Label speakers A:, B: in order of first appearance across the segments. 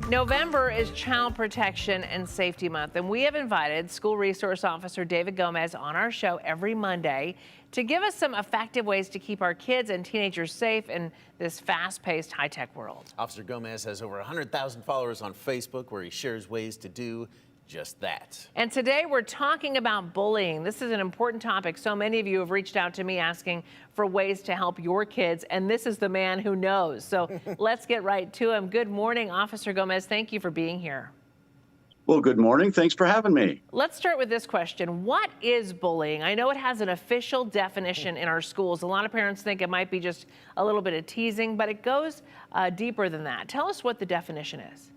A: November is Child Protection and Safety Month, and we have invited School Resource Officer David Gomez on our show every Monday to give us some effective ways to keep our kids and teenagers safe in this fast-paced, high-tech world.
B: Officer Gomez has over 100,000 followers on Facebook where he shares ways to do just that.
A: And today we're talking about bullying. This is an important topic. So many of you have reached out to me asking for ways to help your kids, and this is the man who knows. So let's get right to him. Good morning, Officer Gomez. Thank you for being here.
C: Well, good morning. Thanks for having me.
A: Let's start with this question. What is bullying? I know it has an official definition in our schools. A lot of parents think it might be just a little bit of teasing, but it goes deeper than that. Tell us what the definition is.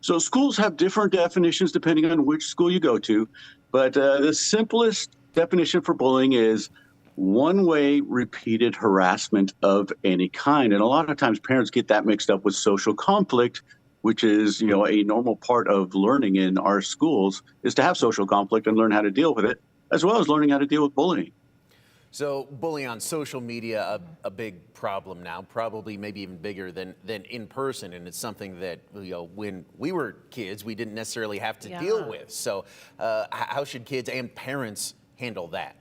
C: So schools have different definitions depending on which school you go to, but the simplest definition for bullying is one-way repeated harassment of any kind. And a lot of times parents get that mixed up with social conflict, which is, a normal part of learning in our schools is to have social conflict and learn how to deal with it, as well as learning how to deal with bullying.
B: So bullying on social media, a big problem now, probably maybe even bigger than in person. And it's something that, when we were kids, we didn't necessarily have to deal with. So how should kids and parents handle that?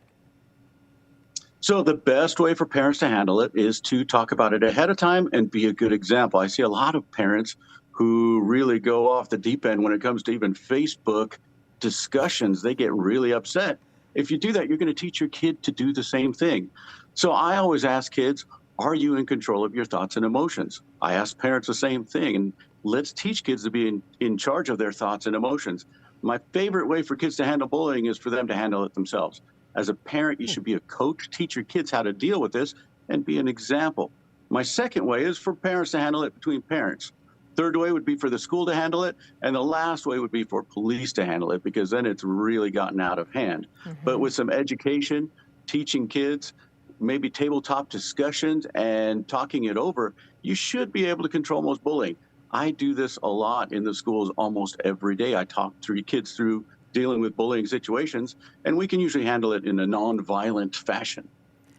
C: So the best way for parents to handle it is to talk about it ahead of time and be a good example. I see a lot of parents who really go off the deep end when it comes to even Facebook discussions. They get really upset. If you do that, you're going to teach your kid to do the same thing. So I always ask kids, are you in control of your thoughts and emotions? I ask parents the same thing, and let's teach kids to be in charge of their thoughts and emotions. My favorite way for kids to handle bullying is for them to handle it themselves. As a parent, you should be a coach, teach your kids how to deal with this, and be an example. My second way is for parents to handle it between parents. Third way would be for the school to handle it. And the last way would be for police to handle it, because then it's really gotten out of hand. But with some education, teaching kids, maybe tabletop discussions and talking it over, you should be able to control most bullying. I do this a lot in the schools almost every day. I talk to kids through dealing with bullying situations, and we can usually handle it in a non-violent fashion.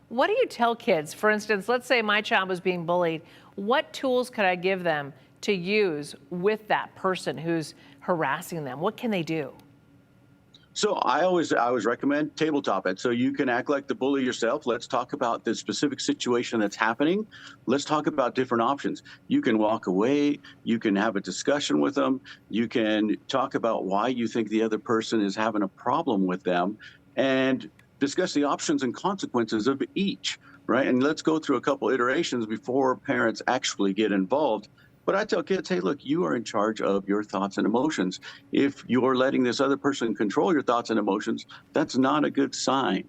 A: What do you tell kids? For instance, let's say my child was being bullied. What tools could I give them to use with that person who's harassing them? What can they do?
C: So I always recommend tabletop it. So you can act like the bully yourself. Let's talk about the specific situation that's happening. Let's talk about different options. You can walk away. You can have a discussion with them. You can talk about why you think the other person is having a problem with them and discuss the options and consequences of each, right? And let's go through a couple iterations before parents actually get involved. But I tell kids, hey, look, you are in charge of your thoughts and emotions. If you're letting this other person control your thoughts and emotions, that's not a good sign.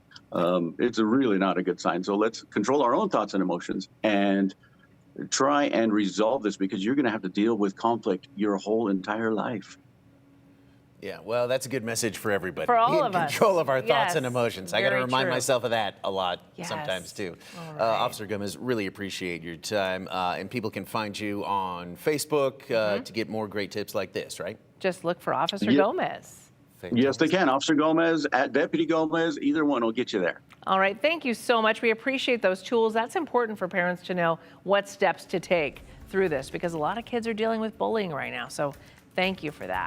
C: It's really not a good sign. So let's control our own thoughts and emotions and try and resolve this, because you're going to have to deal with conflict your whole entire life.
B: Yeah, well, that's a good message for everybody.
A: For all
B: Be
A: of us.
B: in control of our thoughts
A: Yes,
B: and emotions. I got to
A: very
B: remind
A: true.
B: myself of that a lot
A: Yes.
B: sometimes too.
A: All right.
B: Officer Gomez, really appreciate your time. And people can find you on Facebook to get more great tips like this, right?
A: Just look for Officer Gomez.
C: Yes, they can. Officer Gomez, at Deputy Gomez, either one will get you there.
A: All right, thank you so much. We appreciate those tools. That's important for parents to know what steps to take through this, because a lot of kids are dealing with bullying right now. So thank you for that.